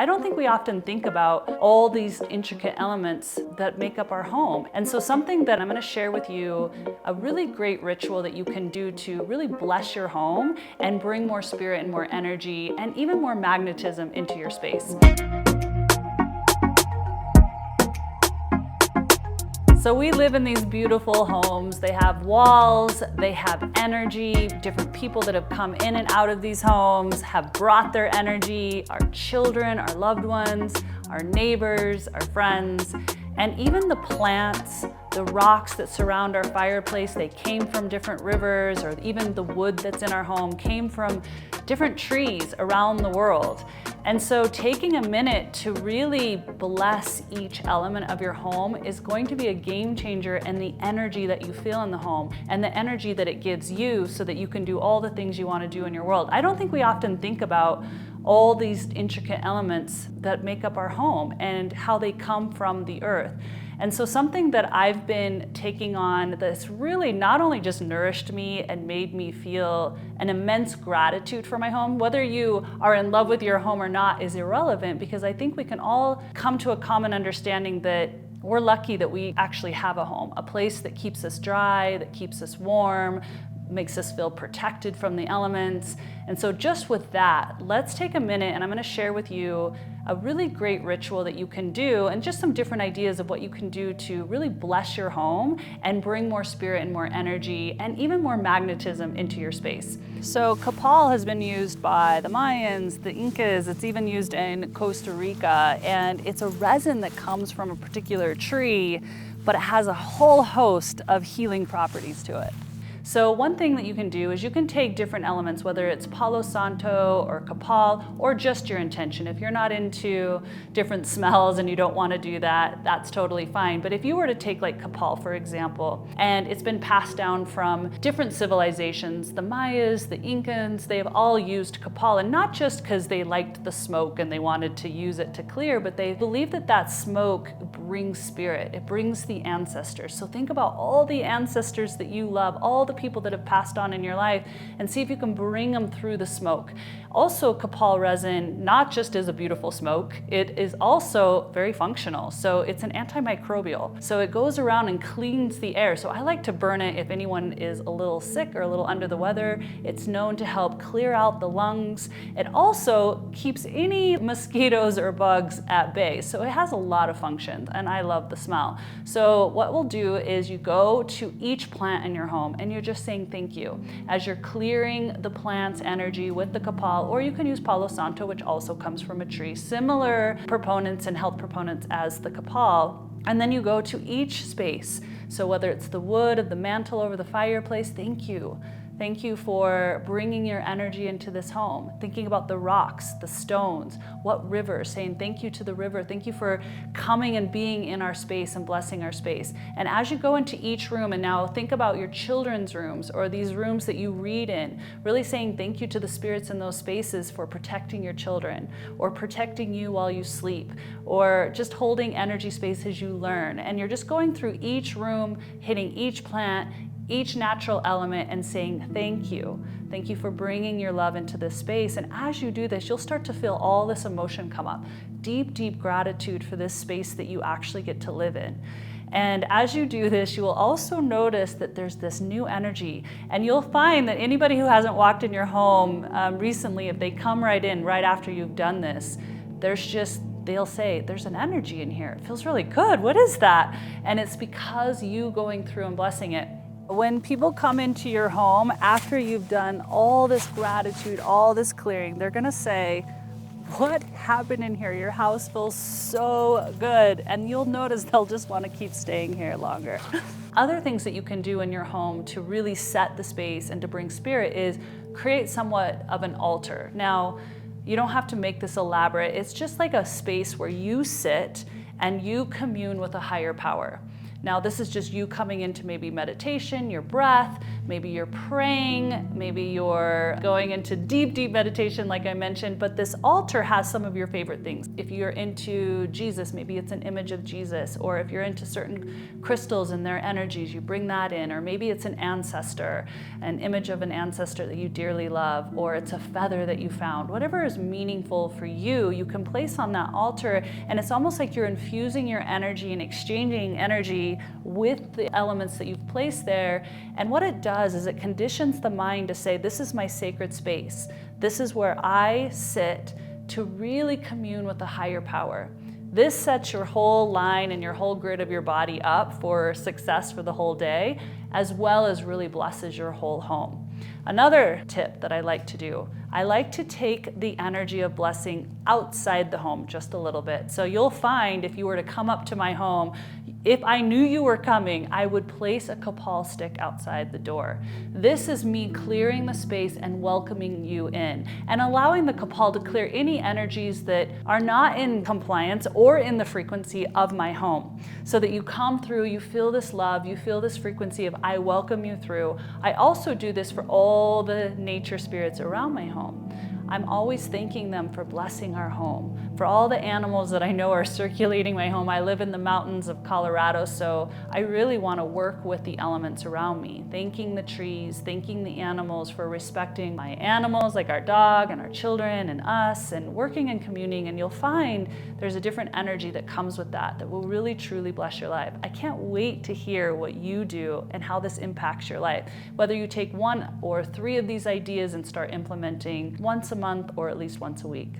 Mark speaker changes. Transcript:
Speaker 1: I don't think we often think about all these intricate elements that make up our home. And so something that I'm going to share with you, a really great ritual that you can do to really bless your home and bring more spirit and more energy and even more magnetism into your space. So we live in these beautiful homes. They have walls, they have energy. Different people that have come in and out of these homes have brought their energy, our children, our loved ones, our neighbors, our friends, and even the plants, the rocks that surround our fireplace, they came from different rivers, or even the wood that's in our home came from different trees around the world. And so taking a minute to really bless each element of your home is going to be a game changer in the energy that you feel in the home and the energy that it gives you so that you can do all the things you want to do in your world. I don't think we often think about all these intricate elements that make up our home and how they come from the earth. And so something that I've been taking on that's really not only just nourished me and made me feel an immense gratitude for my home, whether you are in love with your home or not is irrelevant, because I think we can all come to a common understanding that we're lucky that we actually have a home, a place that keeps us dry, that keeps us warm, makes us feel protected from the elements. And so just with that, let's take a minute and I'm going to share with you a really great ritual that you can do and just some different ideas of what you can do to really bless your home and bring more spirit and more energy and even more magnetism into your space. So copal has been used by the Mayans, the Incas, it's even used in Costa Rica, and it's a resin that comes from a particular tree, but it has a whole host of healing properties to it. So one thing that you can do is you can take different elements, whether it's Palo Santo or copal or just your intention. If you're not into different smells and you don't want to do that, that's totally fine. But if you were to take like copal, for example, and it's been passed down from different civilizations, the Mayas, the Incans, they've all used copal, and not just because they liked the smoke and they wanted to use it to clear, but they believe that that smoke brings spirit, it brings the ancestors. So think about all the ancestors that you love, all the people that have passed on in your life, and see if you can bring them through the smoke. Also, copal resin not just is a beautiful smoke, it is also very functional. So it's an antimicrobial. So it goes around and cleans the air. So I like to burn it if anyone is a little sick or a little under the weather. It's known to help clear out the lungs. It also keeps any mosquitoes or bugs at bay. So it has a lot of functions, and I love the smell. So what we'll do is you go to each plant in your home and you're just saying thank you as you're clearing the plant's energy with the copal, or you can use Palo Santo, which also comes from a tree, similar proponents and health proponents as the copal. And then you go to each space. So whether it's the wood of the mantle over the fireplace, thank you. Thank you for bringing your energy into this home. Thinking about the rocks, the stones, what river, saying thank you to the river. Thank you for coming and being in our space and blessing our space. And as you go into each room, and now think about your children's rooms or these rooms that you read in, really saying thank you to the spirits in those spaces for protecting your children or protecting you while you sleep, or just holding energy space as you learn. And you're just going through each room, hitting each plant, each natural element, and saying thank you. Thank you for bringing your love into this space. And as you do this, you'll start to feel all this emotion come up. Deep, deep gratitude for this space that you actually get to live in. And as you do this, you will also notice that there's this new energy. And you'll find that anybody who hasn't walked in your home recently, if they come right in right after you've done this, they'll say, there's an energy in here. It feels really good. What is that? And it's because you going through and blessing it. When people come into your home after you've done all this gratitude, all this clearing, they're gonna say, what happened in here? Your house feels so good. And you'll notice they'll just wanna keep staying here longer. Other things that you can do in your home to really set the space and to bring spirit is create somewhat of an altar. Now, you don't have to make this elaborate. It's just like a space where you sit and you commune with a higher power. Now, this is just you coming into maybe meditation, your breath, maybe you're praying, maybe you're going into deep, deep meditation, like I mentioned, but this altar has some of your favorite things. If you're into Jesus, maybe it's an image of Jesus, or if you're into certain crystals and their energies, you bring that in, or maybe it's an ancestor, an image of an ancestor that you dearly love, or it's a feather that you found. Whatever is meaningful for you, you can place on that altar, and it's almost like you're infusing your energy and exchanging energy with the elements that you've placed there. And what it does is it conditions the mind to say, this is my sacred space. This is where I sit to really commune with a higher power. This sets your whole line and your whole grid of your body up for success for the whole day, as well as really blesses your whole home. Another tip that I like to do, I like to take the energy of blessing outside the home just a little bit. So you'll find if you were to come up to my home, if I knew you were coming, I would place a kapal stick outside the door. This is me clearing the space and welcoming you in and allowing the kapal to clear any energies that are not in compliance or in the frequency of my home, so that you come through, you feel this love, you feel this frequency of I welcome you through. I also do this for all the nature spirits around my home. I'm always thanking them for blessing our home, for all the animals that I know are circulating my home. I live in the mountains of Colorado, so I really want to work with the elements around me, thanking the trees, thanking the animals for respecting my animals, like our dog and our children and us, and working and communing. And you'll find there's a different energy that comes with that that will really truly bless your life. I can't wait to hear what you do and how this impacts your life, whether you take 1 or 3 of these ideas and start implementing once a month or at least once a week.